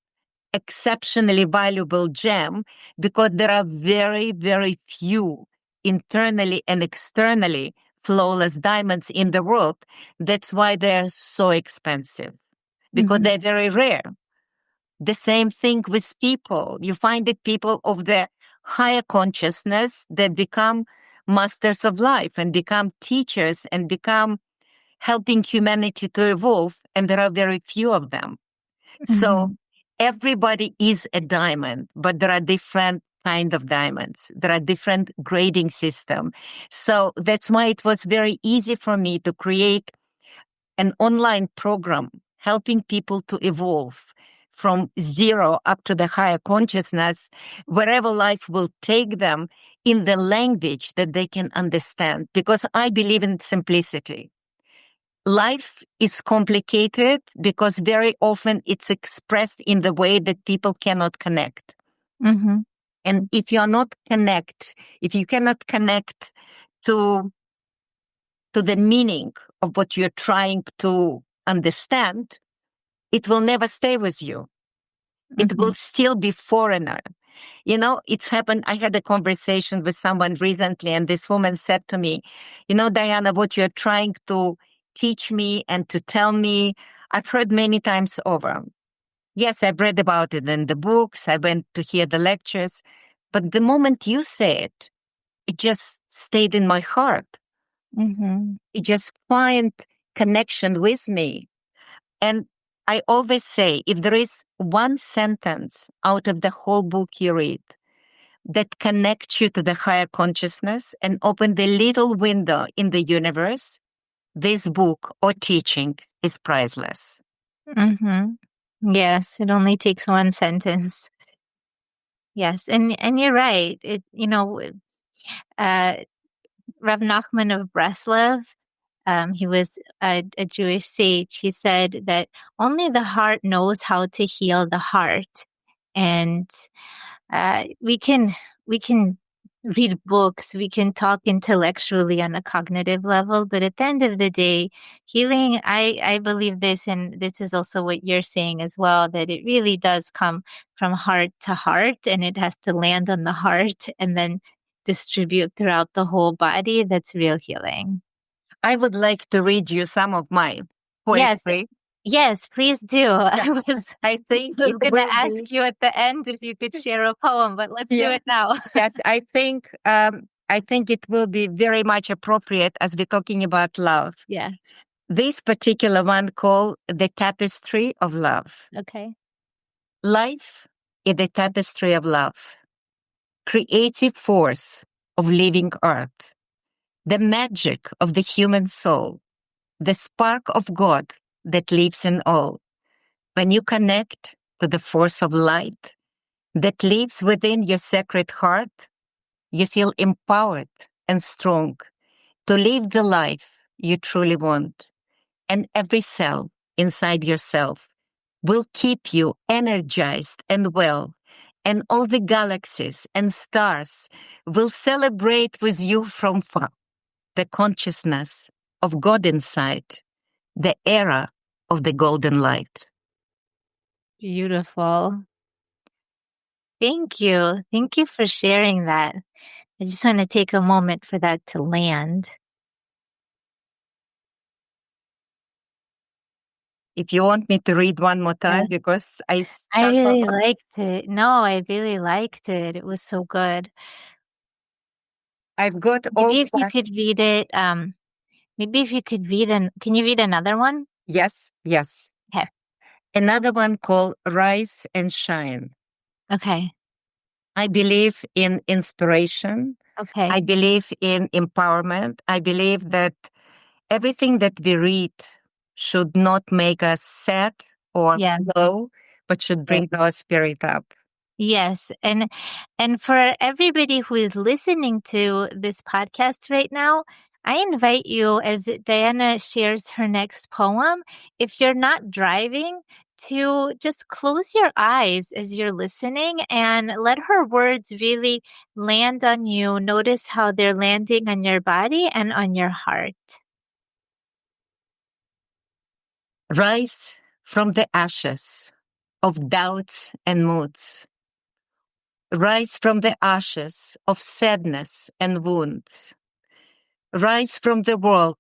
exceptionally valuable gem, because there are very, very few internally and externally flawless diamonds in the world. That's why they're so expensive, because they're very rare. The same thing with people. You find that people of the higher consciousness that become masters of life and become teachers and become helping humanity to evolve, and there are very few of them. So everybody is a diamond, but there are different kind of diamonds. There are different grading system. So that's why it was very easy for me to create an online program helping people to evolve from zero up to the higher consciousness, wherever life will take them, in the language that they can understand, because I believe in simplicity. Life is complicated because very often it's expressed in the way that people cannot connect. And if you cannot connect to the meaning of what you're trying to understand, it will never stay with you. It will still be foreigner. You know, it's happened. I had a conversation with someone recently, and this woman said to me, you know, Diana, what you're trying to teach me and to tell me, I've heard many times over. Yes, I've read about it in the books. I went to hear the lectures. But the moment you say it, it just stayed in my heart. It just find connection with me. And I always say, if there is one sentence out of the whole book you read that connects you to the higher consciousness and open the little window in the universe, this book or teaching is priceless. Yes, it only takes one sentence. Yes, and you're right. Rav Nachman of Breslov, he was a Jewish sage. He said that only the heart knows how to heal the heart, and we can read books, we can talk intellectually on a cognitive level, but at the end of the day, healing, I believe this, and this is also what you're saying as well, that it really does come from heart to heart, and it has to land on the heart and then distribute throughout the whole body. That's real healing. I would like to read you some of my poetry. Yes, please do. I think was going to ask you at the end if you could share a poem, but let's do it now. Yes, I think it will be very much appropriate as we're talking about love. Yeah. This particular one called The Tapestry of Love. Okay. Life is the tapestry of love, creative force of living earth, the magic of the human soul, the spark of God that lives in all. When you connect to the force of light that lives within your sacred heart, you feel empowered and strong to live the life you truly want. And every cell inside yourself will keep you energized and well. And all the galaxies and stars will celebrate with you from far. The consciousness of God inside, the era of the golden light. Beautiful. Thank you. Thank you for sharing that. I just want to take a moment for that to land. If you want me to read one more time, because I really liked it. No, I really liked it. It was so good. I've got maybe if you could read it. Maybe if you could read can you read another one? Yes. Okay. Another one called Rise and Shine. Okay. I believe in inspiration. Okay. I believe in empowerment. I believe that everything that we read should not make us sad or low, but should bring our spirit up. Yes. And for everybody who is listening to this podcast right now, I invite you, as Diana shares her next poem, if you're not driving, to just close your eyes as you're listening and let her words really land on you. Notice how they're landing on your body and on your heart. Rise from the ashes of doubts and moods. Rise from the ashes of sadness and wounds. Rise from the world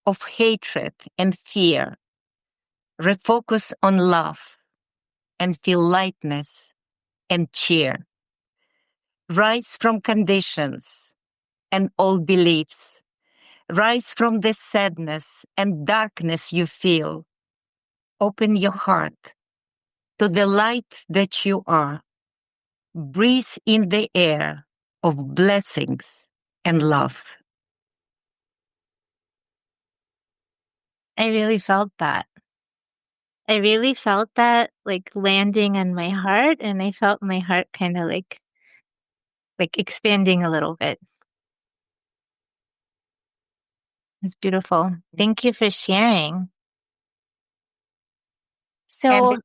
of hatred and fear. Refocus on love and feel lightness and cheer. Rise from conditions and old beliefs. Rise from the sadness and darkness you feel. Open your heart to the light that you are. Breathe in the air of blessings and love. I really felt that. I really felt that like landing on my heart, and I felt my heart kind of like expanding a little bit. It's beautiful. Thank you for sharing. And So,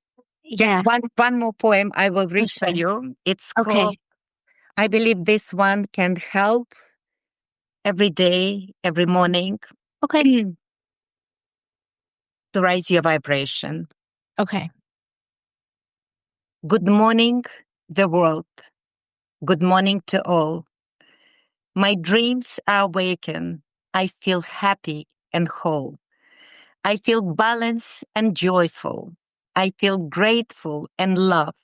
just yeah, one more poem I will oh, read for sure. you. It's Okay. called, I believe this one can help every day, every morning Okay. to raise your vibration. Okay. Good morning, the world. Good morning to all. My dreams are awakened. I feel happy and whole. I feel balanced and joyful. I feel grateful and loved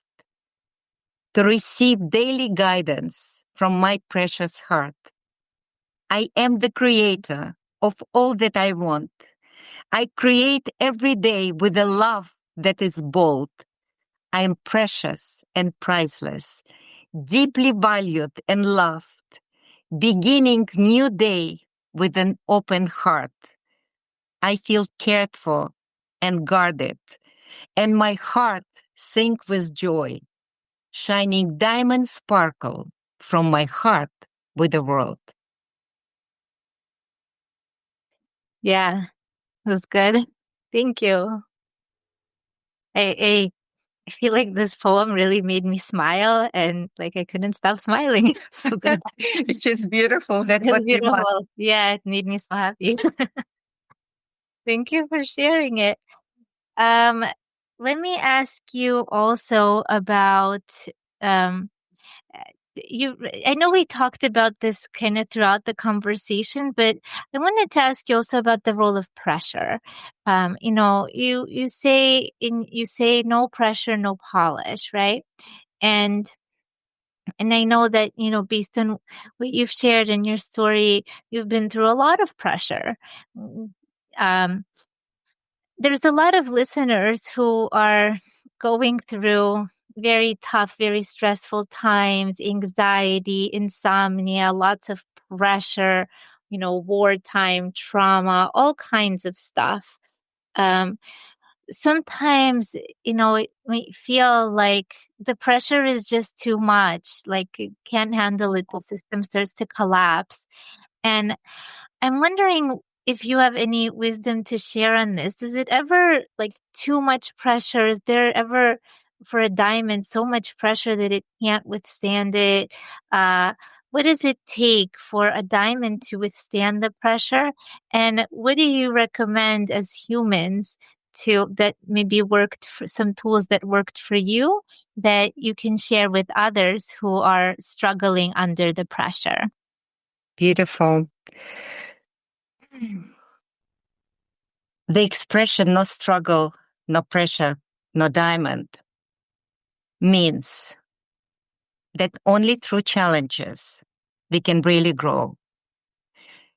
to receive daily guidance from my precious heart. I am the creator of all that I want. I create every day with a love that is bold. I am precious and priceless, deeply valued and loved, beginning new day with an open heart. I feel cared for and guarded, and my heart sings with joy, shining diamond sparkle from my heart with the world. Yeah, it was good. Thank you. I I feel like this poem really made me smile, and like I couldn't stop smiling. So good. It's just beautiful. That's Really what we want. beautiful. Yeah, it made me so happy. Thank you for sharing it. Um, Let me ask you also about um you I know we talked about this kind of throughout the conversation, but I wanted to ask you also about the role of pressure. You say no pressure, no polish, right? And and I know that, based on what you've shared in your story, you've been through a lot of pressure. Mm, Um, there's a lot of listeners who are going through very tough, very stressful times, anxiety, insomnia, lots of pressure, wartime trauma, all kinds of stuff. Um, Sometimes, it may feel like the pressure is just too much, like it can't handle it. The system starts to collapse. And I'm wondering if you have any wisdom to share on this. Is it ever like too much pressure? Is there ever for a diamond so much pressure that it can't withstand it? What does it take for a diamond to withstand the pressure? And what do you recommend as humans to that maybe worked for some tools that worked for you that you can share with others who are struggling under the pressure? Beautiful. The expression no struggle, no pressure, no diamond means that only through challenges we can really grow.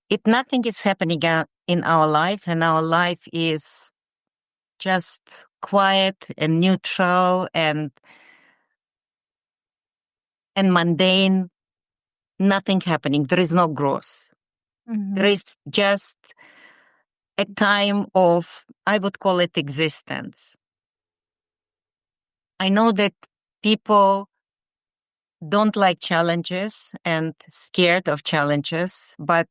If nothing is happening in our life and our life is just quiet and neutral and mundane, nothing happening. There is no growth. There Mhm. is just a time of, I would call it existence. I know that people don't like challenges and scared of challenges, but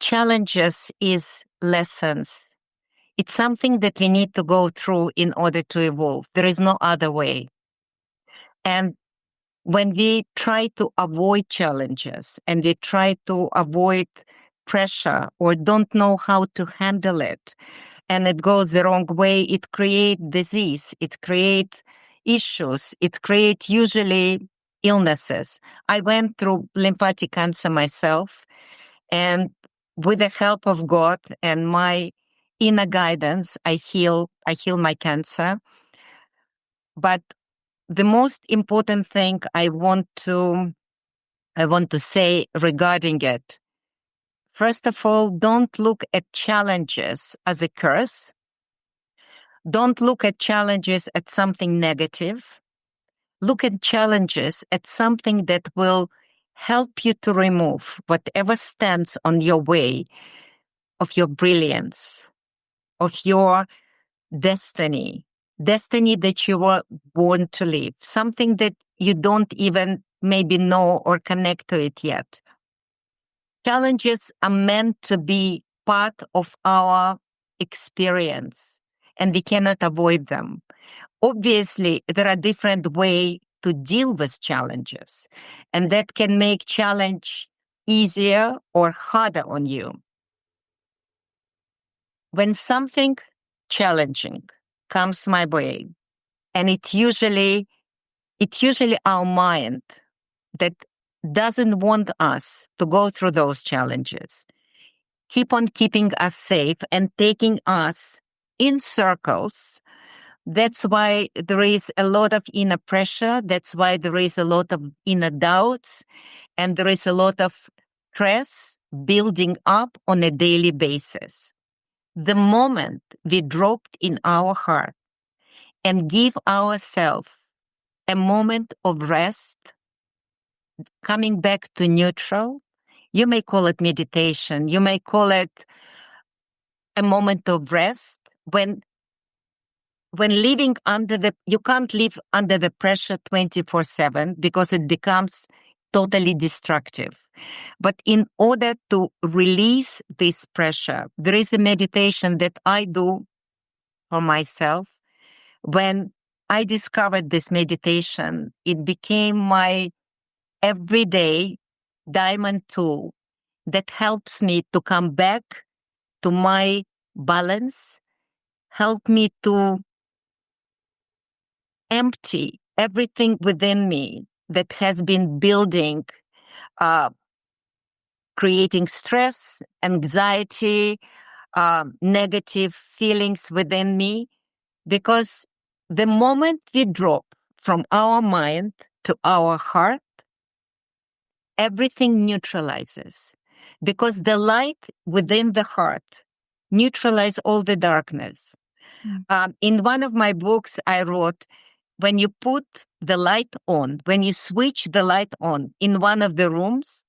challenges is lessons. It's something that we need to go through in order to evolve. There is no other way. And when we try to avoid challenges and we try to avoid pressure or don't know how to handle it, and it goes the wrong way, it creates disease, it creates issues, it creates usually illnesses. I went through lymphatic cancer myself, and with the help of God and my inner guidance, I heal my cancer. But the most important thing I want to say regarding it, first of all, don't look at challenges as a curse. Don't look at challenges as something negative. Look at challenges as something that will help you to remove whatever stands on your way of your brilliance, of your destiny, destiny that you were born to live, something that you don't even maybe know or connect to it yet. Challenges are meant to be part of our experience, and we cannot avoid them. Obviously, there are different ways to deal with challenges, and that can make challenge easier or harder on you. When something challenging comes my way, and it's usually our mind that doesn't want us to go through those challenges, keep on keeping us safe and taking us in circles. That's why there is a lot of inner pressure. That's why there is a lot of inner doubts, and there is a lot of stress building up on a daily basis. The moment we dropped in our heart and give ourselves a moment of rest, coming back to neutral, you may call it meditation, you may call it a moment of rest. When living you can't live under the pressure 24/7 because it becomes totally destructive. But in order to release this pressure, there is a meditation that I do for myself. When I discovered this meditation, it became my everyday diamond tool that helps me to come back to my balance, help me to empty everything within me that has been building, uh, creating stress, anxiety, negative feelings within me. Because the moment we drop from our mind to our heart, everything neutralizes. Because the light within the heart neutralizes all the darkness. In one of my books, I wrote, when you put the light on, when you switch the light on in one of the rooms,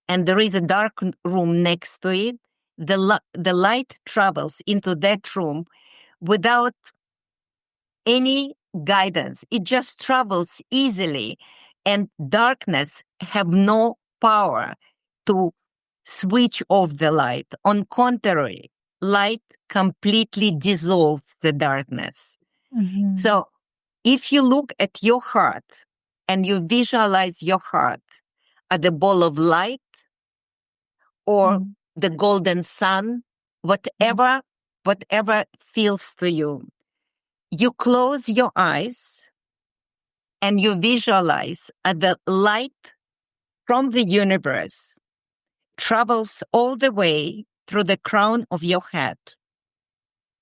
and there is a dark room next to it, the light travels into that room without any guidance. It just travels easily, and darkness have no power to switch off the light. On contrary, light completely dissolves the darkness. Mhm. So if you look at your heart and you visualize your heart at the ball of light or Mhm. the golden sun, whatever feels to you, you close your eyes and you visualize the light from the universe travels all the way through the crown of your head.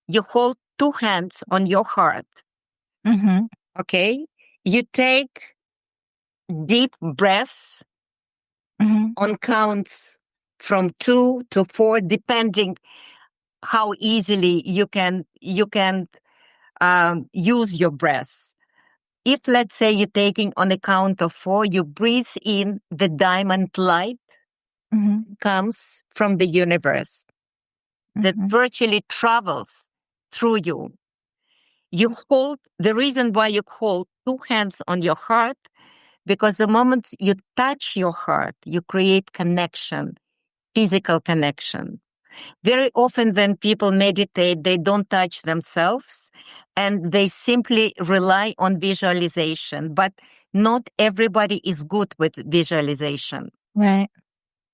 You hold two hands on your heart, Mhm. okay? You take deep breaths Mhm. on counts from 2 to 4, depending how easily you can use your breath. If, let's say, you're taking on a count of 4, you breathe in the diamond light Mhm. comes from the universe that Mhm. virtually travels through you. The reason why you hold two hands on your heart, because the moment you touch your heart, you create connection. physical connection. Very often when people meditate, they don't touch themselves and they simply rely on visualization. But not everybody is good with visualization. Right.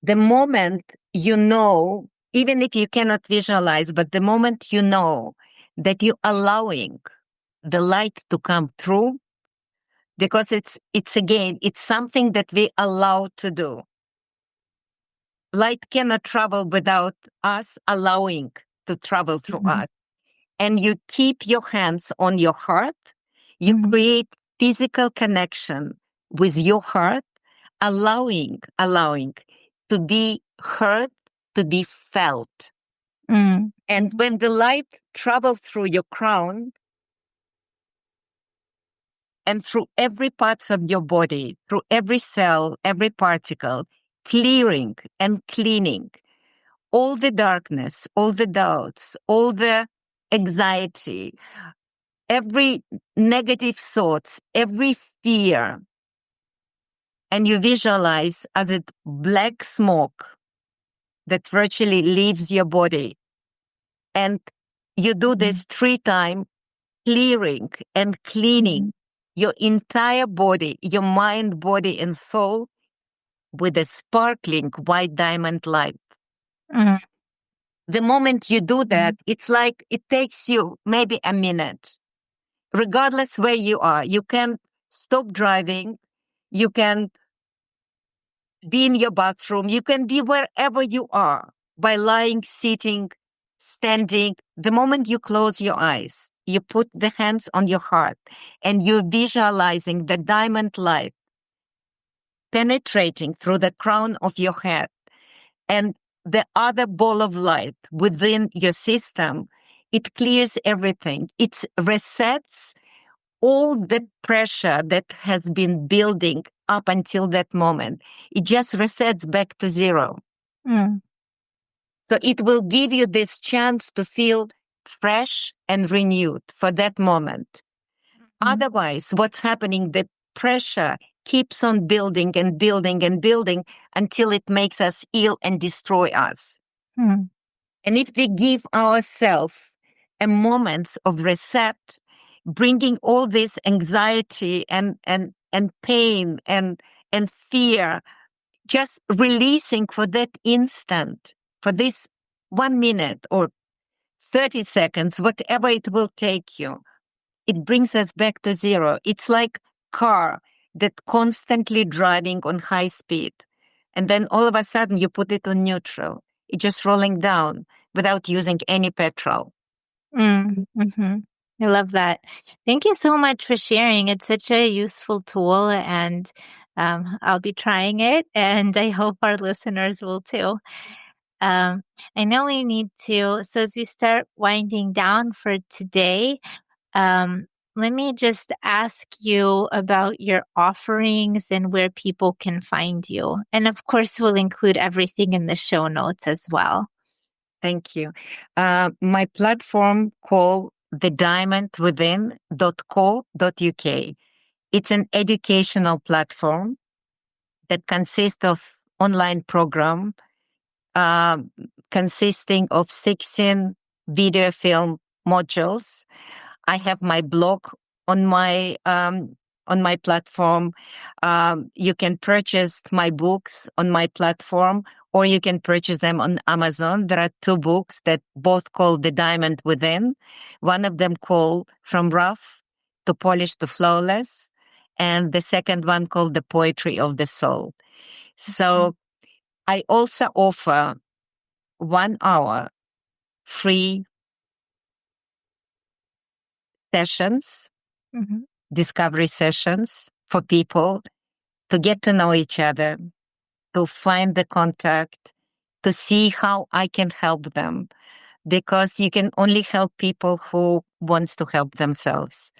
The moment you know, even if you cannot visualize, but the moment you know that you're allowing the light to come through, because it's something that we allow to do. Light cannot travel without us allowing to travel through Mhm. us. And you keep your hands on your heart, you Mhm. create physical connection with your heart, allowing to be heard, to be felt. Mm. And when the light travels through your crown and through every part of your body, through every cell, every particle, clearing and cleaning all the darkness, all the doubts, all the anxiety, every negative thoughts, every fear, and you visualize as it black smoke that virtually leaves your body. And you do this 3 times, clearing and cleaning your entire body, your mind, body, and soul with a sparkling white diamond light. Mm. The moment you do that, it's like it takes you maybe a minute. Regardless where you are, you can stop driving, you can be in your bathroom, you can be wherever you are by lying, sitting, standing. The moment you close your eyes, you put the hands on your heart and you're visualizing the diamond light penetrating through the crown of your head and the other ball of light within your system. It clears everything. It resets all the pressure that has been building up until that moment. It just resets back to zero. Mm. So it will give you this chance to feel fresh and renewed for that moment. Otherwise, what's happening, the pressure keeps on building and building and building until it makes us ill and destroy us. Mm. And if we give ourselves a moment of reset, bringing all this anxiety and pain and fear, just releasing for that instant, for this 1 minute or 30 seconds, whatever it will take you, it brings us back to zero. It's like car that constantly driving on high speed. And then all of a sudden you put it on neutral. It's just rolling down without using any petrol. Mm-hmm. I love that. Thank you so much for sharing. It's such a useful tool, and I'll be trying it, and I hope our listeners will too. Um, I know we need to, so as we start winding down for today, um, let me just ask you about your offerings and where people can find you. And of course, we'll include everything in the show notes as well. Thank you. My platform called thediamondwithin.co.uk. It's an educational platform that consists of online program uh, consisting of 16 video film modules. I have my blog on my platform. You can purchase my books on my platform, or you can purchase them on Amazon. There are 2 books that both called The Diamond Within. One of them called From Rough to Polished to Flawless, and the second one called The Poetry of the Soul. So I also offer 1 hour free sessions, Mm-hmm. discovery sessions for people to get to know each other, to find the contact, to see how I can help them. Because you can only help people who wants to help themselves.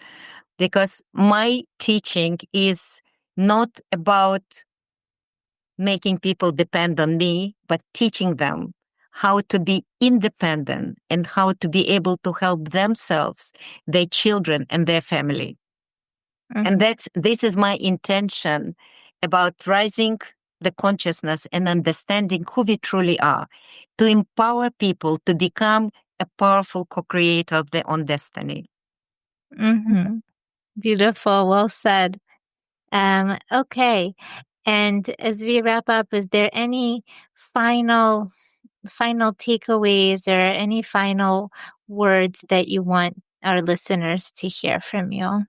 Because my teaching is not about making people depend on me, but teaching them how to be independent and how to be able to help themselves, their children, and their family. Mm-hmm. And this is my intention about rising the consciousness and understanding who we truly are, to empower people to become a powerful co-creator of their own destiny. Mm-hmm. Beautiful. Well said. Okay. And as we wrap up, is there any final takeaways or any final words that you want our listeners to hear from you?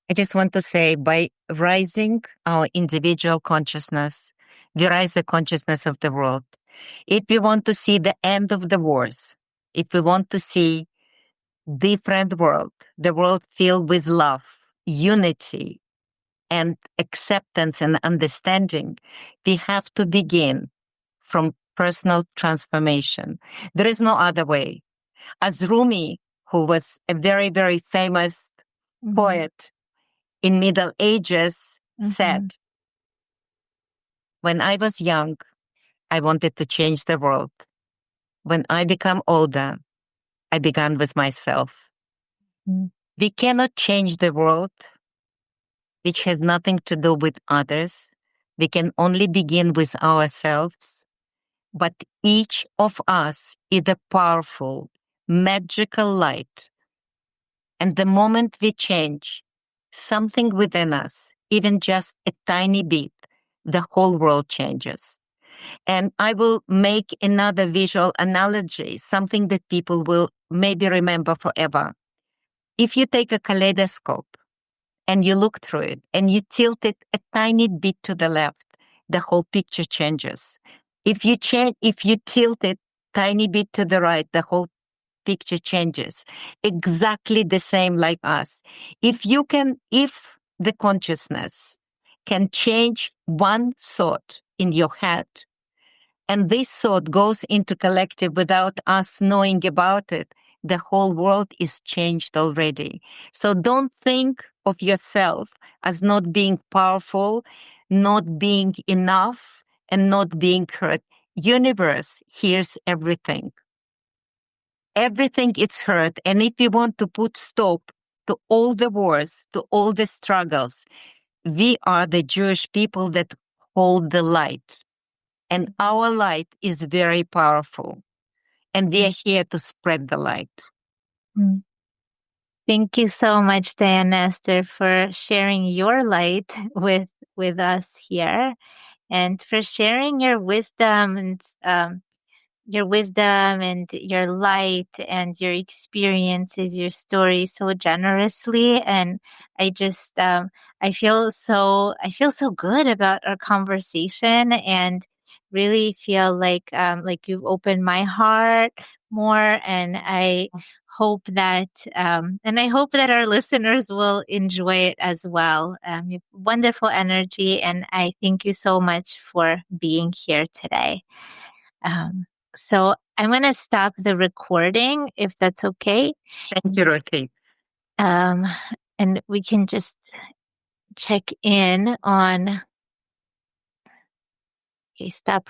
I just want to say, by rising our individual consciousness, we rise the consciousness of the world. If we want to see the end of the wars, if we want to see different world, the world filled with love, unity, and acceptance and understanding, we have to begin from personal transformation. There is no other way. As Rumi, who was a very, very famous poet in Middle Ages, said, when I was young, I wanted to change the world. When I become older, I began with myself. We cannot change the world, which has nothing to do with others. We can only begin with ourselves. But each of us is a powerful, magical light. And the moment we change something within us, even just a tiny bit, the whole world changes. And I will make another visual analogy, something that people will maybe remember forever. If you take a kaleidoscope and you look through it and you tilt it a tiny bit to the left, the whole picture changes. If you tilt it tiny bit to the right, the whole picture changes. Exactly the same like us. If the consciousness can change one thought in your head, and this thought goes into collective without us knowing about it, the whole world is changed already. So don't think of yourself as not being powerful, not being enough, and not being heard. Universe hears everything. Everything is heard. And if we want to put stop to all the wars, to all the struggles, we are the Jewish people that hold the light. And our light is very powerful. And we are here to spread the light. Thank you so much, Diana Esther, for sharing your light with us here, and for sharing your wisdom and your light and your experiences, your story so generously. And I just, I feel so good about our conversation, and really feel like you've opened my heart more. And I hope that, our listeners will enjoy it as well. You have wonderful energy, and I thank you so much for being here today. So I'm going to stop the recording if that's okay. Thank you, Ruthie. And we can just check in on. Okay, stop